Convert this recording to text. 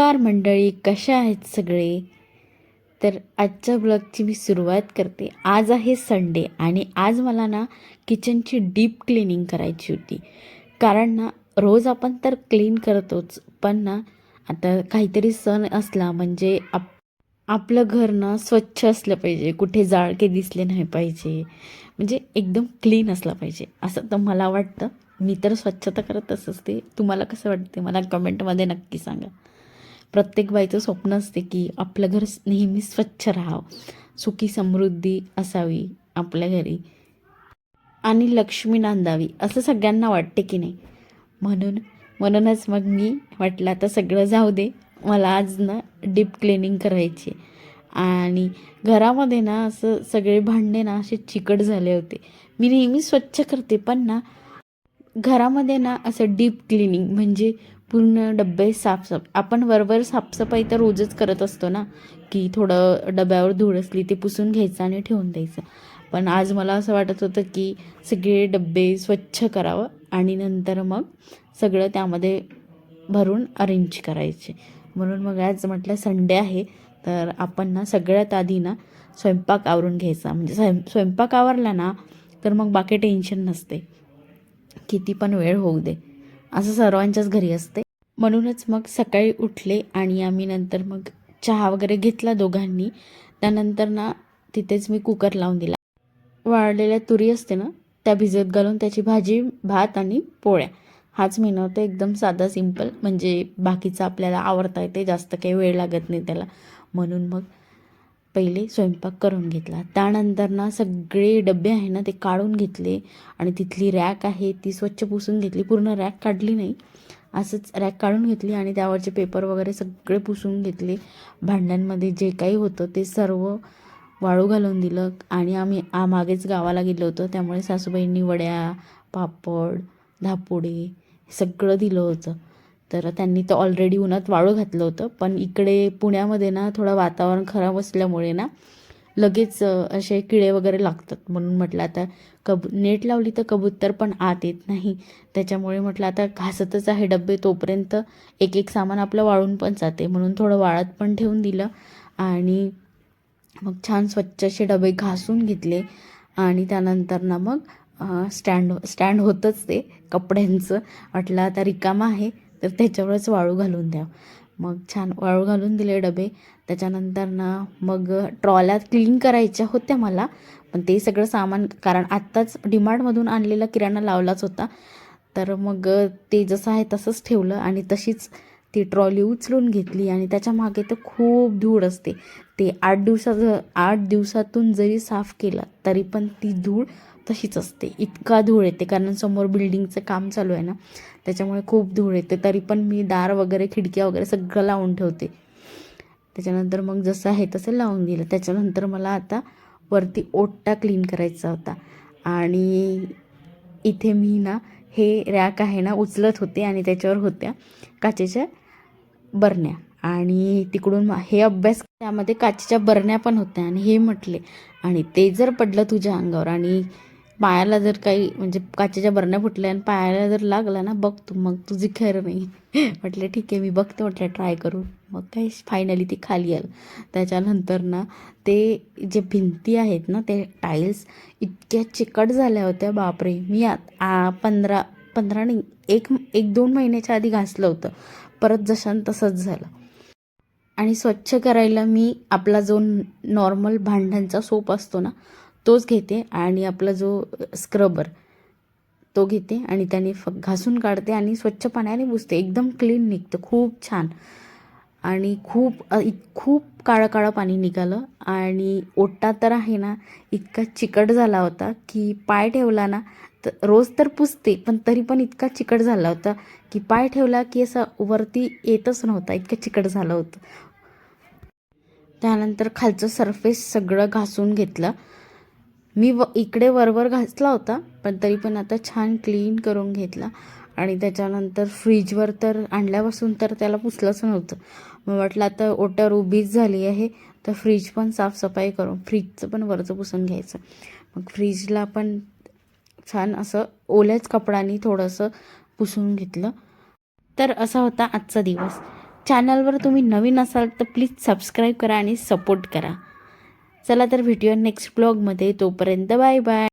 नमस्कार मंडळी, कशा आहेत सगळे? तर आजच्या ब्लॉगची मी सुरुवात करते. आज आहे संडे आणि आज मला ना किचनची डीप क्लिनिंग करायची होती. कारण ना रोज आपण तर क्लीन करतोच, पण ना आता काहीतरी सण असला म्हणजे आपलं घर ना स्वच्छ असलं पाहिजे, कुठे जाळके दिसले नाही पाहिजे, म्हणजे एकदम क्लीन असलं पाहिजे असं तर मला वाटतं. मी तर स्वच्छता करतच असते. तुम्हाला कसं वाटते मला कमेंटमध्ये नक्की सांगा. प्रत्येक बाईचं स्वप्न असते की आपलं घर नेहमी स्वच्छ राहावं, सुखी समृद्धी असावी आपल्या घरी आणि लक्ष्मी नांदावी असं सगळ्यांना वाटते की नाही. म्हणूनच मग मी म्हटलं आता सगळं जाऊ दे, मला आज ना डीप क्लिनिंग करायची. आणि घरामध्ये ना असं सगळे भांडे ना असे चिकट झाले होते. मी नेहमी स्वच्छ करते, पण ना घरामध्ये ना असं डीप क्लिनिंग म्हणजे पूर्ण डब्बे साफसफ आपण वरवर साफसफाई तर रोजच करत असतो ना, की थोडं डब्यावर धूळ असली ते पुसून घ्यायचं आणि ठेवून द्यायचं. पण आज मला असं वाटत होतं की सगळे डब्बे स्वच्छ करावं आणि नंतर मग सगळं त्यामध्ये भरून अरेंज करायचे. म्हणून मग आज म्हटलं संडे आहे तर आपण ना सगळ्यात आधी ना स्वयंपाक आवरून घ्यायचा. म्हणजे स्वयंपाक आवरला ना तर मग बाकी टेन्शन नसते, किती पण वेळ होऊ दे असं सर्वांच्याच घरी असते. म्हणूनच मग सकाळी उठले आणि आम्ही नंतर मग चहा वगैरे घेतला दोघांनी. त्यानंतर ना तिथेच मी कुकर लावून दिला. वाळलेल्या तुरी असते ना त्या भिजत घालून त्याची भाजी, भात आणि पोळ्या हाच मेनू होता. एकदम साधा सिंपल, म्हणजे बाकीचं आपल्याला आवडता येते, जास्त काही वेळ लागत नाही त्याला. म्हणून मग पहिले स्वयंपाक करून घेतला. त्यानंतर ना सगळे डबे आहे ना ते काढून घेतले आणि तिथली रॅक आहे ती स्वच्छ पुसून घेतली. पूर्ण रॅक काढली नाही, असंच रॅक काढून घेतली आणि त्यावरचे पेपर वगैरे सगळे पुसून घेतले. भांड्यांमध्ये जे काही होतं ते सर्व वाळू घालून दिलं. आणि आम्ही मागेच गावाला गेलो होतो, त्यामुळे सासूबाईंनी वड्या, पापड, धापुडे सगळं दिलं होतं. तर त्यांनी तर ऑलरेडी उन्हात वाळू घातलं होतं, पण इकडे पुण्यामध्ये ना थोडं वातावरण खराब असल्यामुळे ना लगेच असे किडे वगैरे लागतात. म्हणून म्हटलं आता नेट लावली तर कबूतर पण आत येत नाही, त्याच्यामुळे म्हटलं आता घासतच आहे डबे, तोपर्यंत एक एक सामान आपलं वाळून पण जाते. म्हणून थोडं वाळत पण ठेवून दिलं आणि मग छान स्वच्छ असे डबे घासून घेतले. आणि त्यानंतर ना मग स्टँड होतंच ते कपड्यांचं, म्हटलं आता रिकामा आहे तर त्याच्यावरच वाळू घालून द्या. मग छान वाळू घालून दिले डबे. त्याच्यानंतर ना मग ट्रॉल्या क्लीन करायच्या होत्या मला, पण ते सगळं सामान कारण आत्ताच डीमार्टमधून आणलेला किराणा लावलाच होता, तर मग ते जसं आहे तसंच ठेवलं आणि तशीच ती ट्रॉली उचलून घेतली. आणि त्याच्या मागे तर खूप धूळ असते. ते 8 दिवसातून जरी साफ केलं तरी पण ती धूळ तशीच असते. इतका धूळ येते, कारण समोर बिल्डिंगचं काम चालू आहे ना, त्याच्यामुळे खूप धूळ येते. तरी पण मी दार वगैरे खिडक्या वगैरे सगळं लावून ठेवते. त्याच्यानंतर मग जसं आहे तसं लावून दिलं. त्याच्यानंतर मला आता वरती ओटा क्लीन करायचा होता आणि इथे मी ना हे रॅक आहे ना उचलत होते आणि त्याच्यावर होत्या काचेच्या बरण्या आणि तिकडून हे अभ्यास त्यामध्ये काचेच्या बरण्या पण होत्या. आणि हे म्हटले आणि ते जर पडलं तुझ्या अंगावर आणि पायाला जर काही म्हणजे काचेच्या बरण्या फुटल्या आणि पायाला जर लागला ना बघ तू, मग तुझी खैर नाही. म्हटलं ठीक आहे, मी बघते, म्हटलं ट्राय करून. मग काही फायनली ती खाली आलं. त्याच्यानंतर ना ते जे भिंती आहेत ना ते टाईल्स इतक्या चिकट झाल्या होत्या, बापरे. मी 15 नाही, 1-2 महिन्याच्या आधी घासलं होतं, परत जशान तसंच झालं. आणि स्वच्छ करायला मी आपला जो नॉर्मल भांड्यांचा सोप असतो ना तोच घेते आणि आपला जो स्क्रबर तो घेते आणि त्याने घासून काढते आणि स्वच्छ पाण्याने पुसते. एकदम क्लीन निघतं, खूप छान. आणि खूप काळं काळं पाणी निघालं. आणि ओटा तर आहे ना इतका चिकट झाला होता की पाय ठेवला ना तर रोज तर पुसते, पण तरी पण इतका चिकट झाला होता की पाय ठेवला की असं वरती येतच नव्हता, इतकं चिकट झालं होतं. त्यानंतर खालचं सरफेस सगळं घासून घेतलं. मी इकडे वरवर घासला होता, पण तरी पण आता छान क्लीन करून घेतला. आणि त्याच्यानंतर फ्रीजवर तर आणल्यापासून तर त्याला पुसलंच नव्हतं. मग म्हटलं आता ओट्यावर उभीच झाली आहे तर फ्रीज पण साफसफाई करून फ्रीजचं पण वरचं पुसून घ्यायचं. मग फ्रीजला पण छान असं ओल्याच कपड्याने थोडंसं पुसून घेतलं. तर असा होता आजचा दिवस. चॅनलवर तुम्ही नवीन असाल तर प्लीज सबस्क्राईब करा आणि सपोर्ट करा. चला तर भेटूया नेक्स्ट ब्लॉगमध्ये. तोपर्यंत बाय बाय.